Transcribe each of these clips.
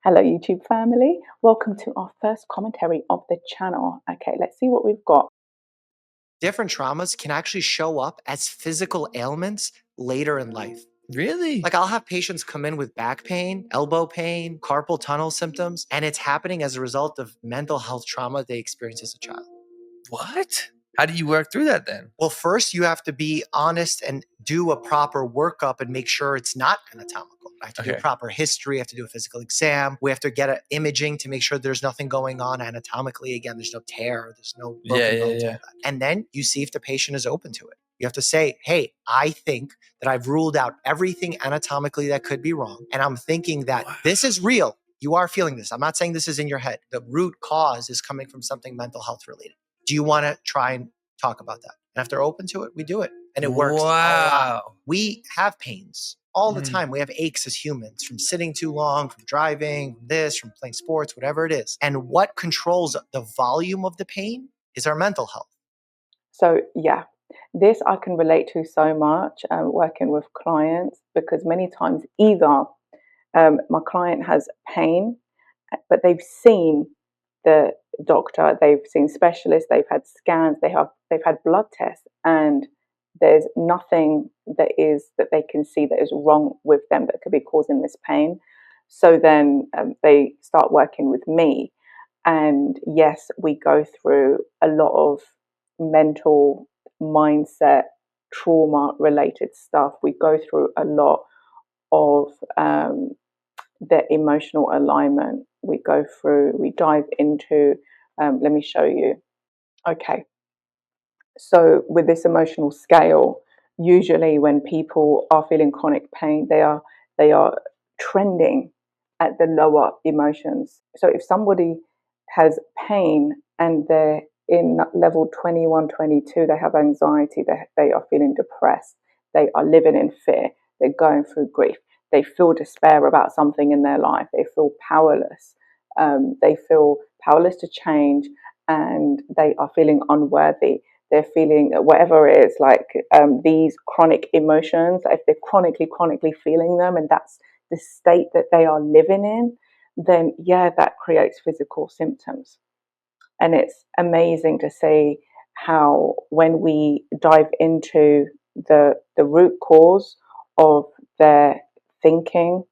Hello, YouTube family. Welcome to our first commentary of the channel. Okay, let's see what we've got. Different traumas can actually show up as physical ailments later in life. Really? Like I'll have patients come in with back pain, elbow pain, carpal tunnel symptoms, and it's happening as a result of mental health trauma they experienced as a child. What? How do you work through that then? Well, first you have to be honest and do a proper workup and make sure it's not anatomical. I have to do a Okay. proper history. I have to do a physical exam. We have to get an imaging to make sure there's nothing going on anatomically. Again, there's no tear, there's no broken bones, all that. And then you see if the patient is open to it. You have to say, hey, I think that I've ruled out everything anatomically that could be wrong. And I'm thinking that this is real. You are feeling this. I'm not saying this is in your head. The root cause is coming from something mental health related. Do you want to try and talk about that? And if they're open to it, we do it. And it works a lot. Wow. We have pains all the time. We have aches as humans from sitting too long, from driving, from this, from playing sports, whatever it is. And what controls the volume of the pain is our mental health. So yeah, this I can relate to so much working with clients, because many times either my client has pain, but they've seen the doctor, they've seen specialists, they've had scans, they've had blood tests, and there's nothing that they can see that is wrong with them that could be causing this pain. So then they start working with me, and yes, we go through a lot of mental mindset trauma related stuff. We go through a lot of the emotional alignment. We dive into, let me show you. Okay. So with this emotional scale, usually when people are feeling chronic pain, they are trending at the lower emotions. So if somebody has pain and they're in level 21, 22, they have anxiety, they are feeling depressed, they are living in fear, they're going through grief, they feel despair about something in their life, they feel powerless, to change, and they are feeling unworthy. They're feeling whatever it is, like these chronic emotions, if they're chronically feeling them, and that's the state that they are living in, then yeah, that creates physical symptoms. And it's amazing to see how when we dive into the root cause of their thinking,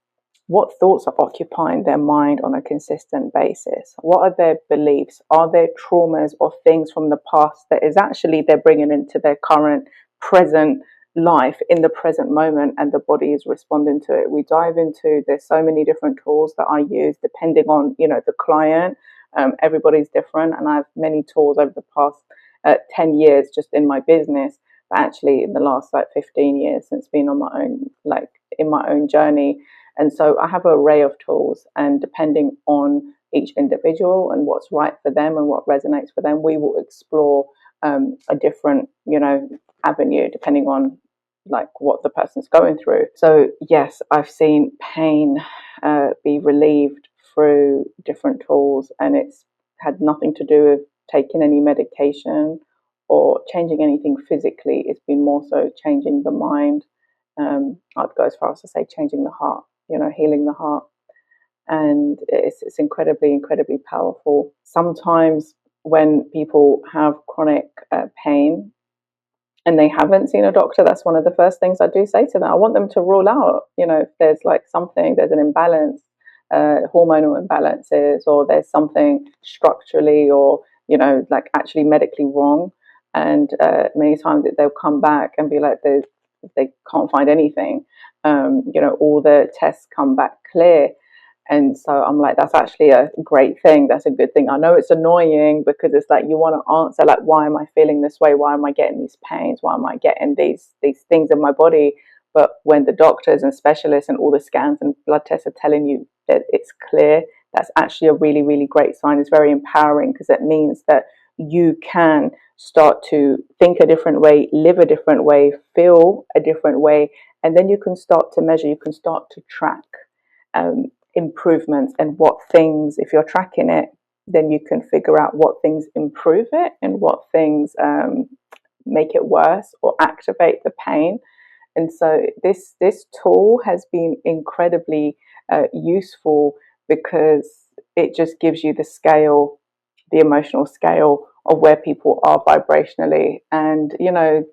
what thoughts are occupying their mind on a consistent basis? What are their beliefs? Are there traumas or things from the past that is actually they're bringing into their current, present life in the present moment, and the body is responding to it? We dive into, there's so many different tools that I use depending on, the client. Everybody's different, and I have many tools over the past 10 years just in my business, but actually in the last 15 years since being on my own, in my own journey. And so I have an array of tools, and depending on each individual and what's right for them and what resonates for them, we will explore a different, avenue depending on what the person's going through. So yes, I've seen pain be relieved through different tools, and it's had nothing to do with taking any medication or changing anything physically. It's been more so changing the mind. I'd go as far as to say changing the heart, healing the heart. And it's incredibly powerful. Sometimes when people have chronic pain and they haven't seen a doctor, that's one of the first things I do say to them. I want them to rule out, if there's there's an imbalance, hormonal imbalances, or there's something structurally or, actually medically wrong. And many times they'll come back and be like, they can't find anything. All the tests come back clear. And so I'm like, that's actually a great thing. That's a good thing. I know it's annoying because it's like you want to answer, like, why am I feeling this way? Why am I getting these pains? Why am I getting these things in my body? But when the doctors and specialists and all the scans and blood tests are telling you that it's clear, that's actually a really, really great sign. It's very empowering, because it means that you can start to think a different way, live a different way, feel a different way, and then you can start to measure, you can start to track improvements, and what things, if you're tracking it, then you can figure out what things improve it and what things make it worse or activate the pain. And so this tool has been incredibly useful because it just gives you the scale, the emotional scale of where people are vibrationally. And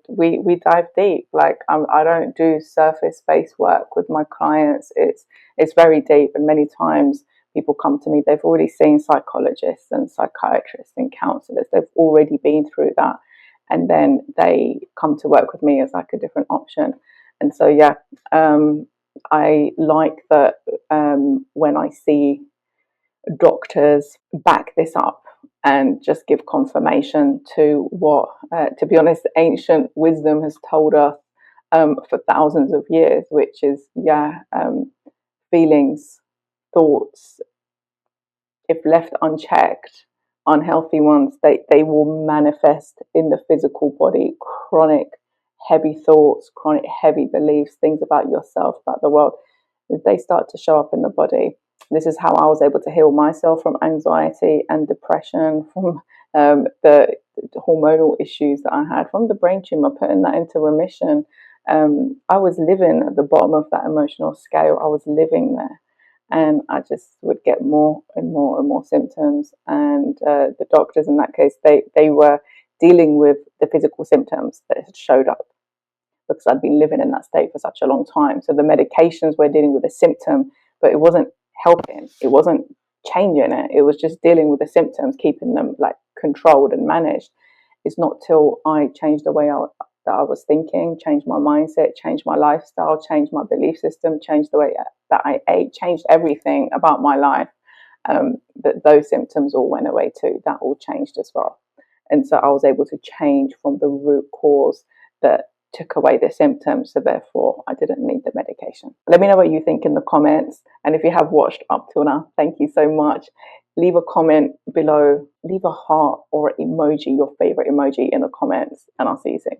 we dive deep. Like, I don't do surface based work with my clients. It's very deep, and many times people come to me, they've already seen psychologists and psychiatrists and counselors, they've already been through that, and then they come to work with me as like a different option. And so I like that when I see doctors back this up and just give confirmation to what, to be honest, ancient wisdom has told us for thousands of years, which is, feelings, thoughts, if left unchecked, unhealthy ones, they will manifest in the physical body. Chronic, heavy thoughts, chronic, heavy beliefs, things about yourself, about the world, they start to show up in the body. This is how I was able to heal myself from anxiety and depression, from the hormonal issues that I had, from the brain tumor, putting that into remission. I was living at the bottom of that emotional scale. I was living there. And I just would get more and more and more symptoms. And the doctors in that case, they were dealing with the physical symptoms that had showed up, because I'd been living in that state for such a long time. So the medications were dealing with the symptom, but it wasn't helping. It wasn't changing it. It was just dealing with the symptoms, keeping them like controlled and managed. It's not till I changed the way that I was thinking, changed my mindset, changed my lifestyle, changed my belief system, changed the way that I ate, changed everything about my life, that those symptoms all went away too. That all changed as well. And so I was able to change from the root cause that took away the symptoms. So therefore, I didn't need the medication. Let me know what you think in the comments. And if you have watched up till now, thank you so much. Leave a comment below. Leave a heart or emoji, your favorite emoji, in the comments. And I'll see you soon.